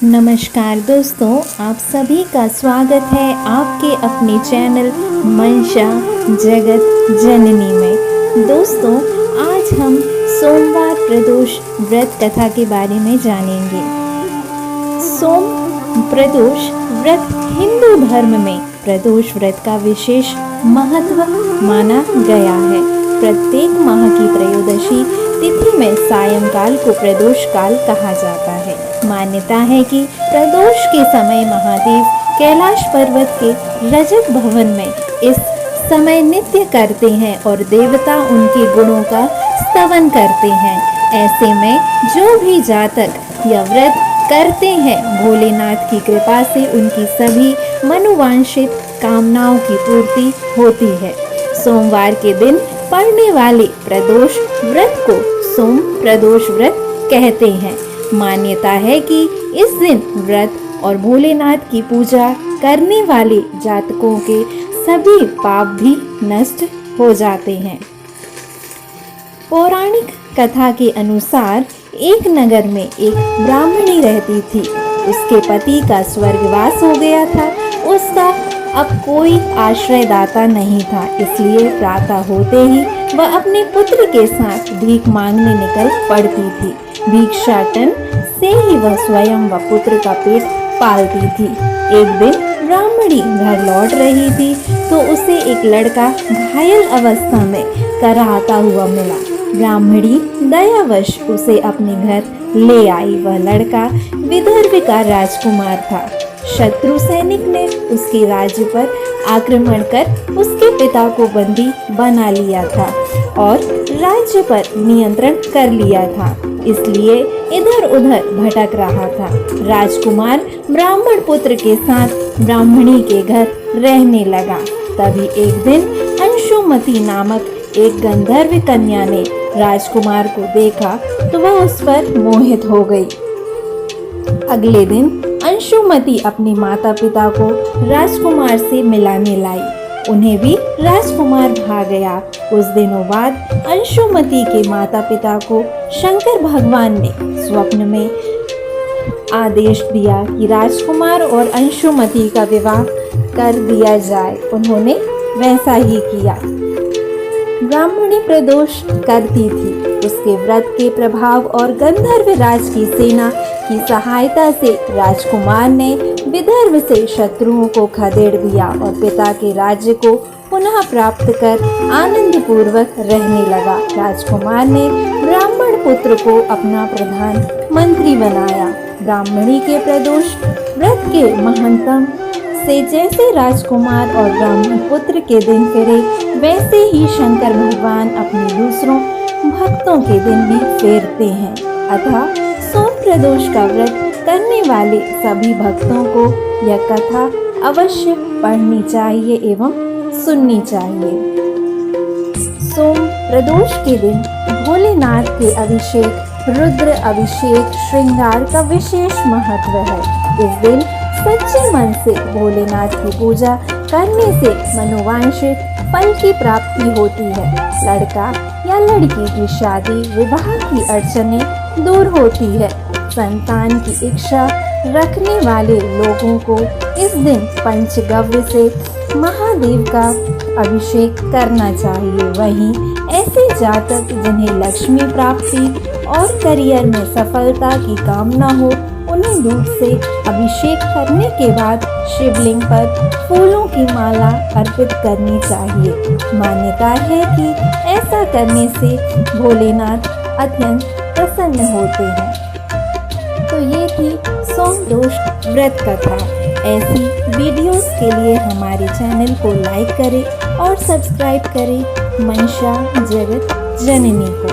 नमस्कार दोस्तों, आप सभी का स्वागत है आपके अपने चैनल मंशा जगत जननी में। दोस्तों, आज हम सोमवार प्रदोष व्रत कथा के बारे में जानेंगे। सोम प्रदोष व्रत हिंदू धर्म में प्रदोष व्रत का विशेष महत्व माना गया है। प्रत्येक माह की त्रयोदशी तिथि में सायंकाल को प्रदोष काल कहा जाता है। मान्यता है कि प्रदोष के समय महादेव कैलाश पर्वत के रजत भवन में इस समय नृत्य करते हैं और देवता उनके गुणों का स्तवन करते हैं। ऐसे में जो भी जातक यह व्रत करते हैं, भोलेनाथ की कृपा से उनकी सभी मनोवांछित कामनाओं की पूर्ति होती है। सोमवार के दिन पड़ने वाले प्रदोष व्रत को सोम प्रदोष व्रत कहते हैं। मान्यता है कि इस दिन व्रत और भोलेनाथ की पूजा करने वाले जातकों के सभी पाप भी नष्ट हो जाते हैं। पौराणिक कथा के अनुसार एक नगर में एक ब्राह्मणी रहती थी। उसके पति का स्वर्गवास हो गया था। उसका अब कोई आश्रयदाता नहीं था, इसलिए प्रातः होते ही वह अपने पुत्र के साथ भीख मांगने निकल पड़ती थी। भिक्षाटन से ही वह स्वयं व पुत्र का पेट पालती थी। एक दिन ब्राह्मणी घर लौट रही थी तो उसे एक लड़का घायल अवस्था में कराहता हुआ मिला। ब्राह्मणी दयावश उसे अपने घर ले आई। वह लड़का विदर्भ का राजकुमार था। शत्रु सैनिक ने उसके राज्य पर आक्रमण कर उसके पिता को बंदी बना लिया था और राज्य पर नियंत्रण कर लिया था, इसलिए इधर उधर भटक रहा था। राजकुमार ब्राह्मण पुत्र के साथ ब्राह्मणी के घर रहने लगा। तभी एक दिन अंशुमती नामक एक गंधर्व कन्या ने राजकुमार को देखा तो वह उस पर मोहित हो गई। अगले दिन अंशुमती अपने माता पिता को राजकुमार से मिलाने लाई। उन्हें भी राजकुमार भा गया। कुछ दिनों बाद अंशुमती के माता पिता को शंकर भगवान ने स्वप्न में आदेश दिया कि राजकुमार और अंशुमती का विवाह कर दिया जाए। उन्होंने वैसा ही किया। ब्राह्मणी प्रदोष करती थी। उसके व्रत के प्रभाव और गंधर्व राज की सेना की सहायता से राजकुमार ने विदर्भ से शत्रुओं को खदेड़ दिया और पिता के राज्य को पुनः प्राप्त कर आनंद पूर्वक रहने लगा। राजकुमार ने ब्राह्मण पुत्र को अपना प्रधान मंत्री बनाया। ब्राह्मणी के प्रदोष व्रत के महानतम से जैसे राजकुमार और ब्राह्मण पुत्र के दिन फिरे, वैसे ही शंकर भगवान अपने दूसरों भक्तों के दिन भी फेरते हैं। अतः सोम प्रदोष का व्रत करने वाले सभी भक्तों को यह कथा अवश्य पढ़नी चाहिए एवं सुननी चाहिए। सोम प्रदोष के दिन भोलेनाथ के अभिषेक, रुद्र अभिषेक, श्रृंगार का विशेष महत्व है। इस दिन सच्चे मन से भोलेनाथ की पूजा करने से मनोवांछित फल की प्राप्ति होती है। लड़का या लड़की की शादी, विवाह की अड़चनें दूर होती है। संतान की इच्छा रखने वाले लोगों को इस दिन पंचगव्य से महादेव का अभिषेक करना चाहिए। वहीं ऐसे जातक जिन्हें लक्ष्मी प्राप्ति और करियर में सफलता की कामना हो, उन्हें दूध से अभिषेक करने के बाद शिवलिंग पर फूलों की माला अर्पित करनी चाहिए। मान्यता है कि ऐसा करने से भोलेनाथ अत्यंत प्रसन्न होते हैं। तो ये थी सोमदोष व्रत कथा। ऐसी वीडियोस के लिए हमारे चैनल को लाइक करें और सब्सक्राइब करें मंशा जगत जननी को।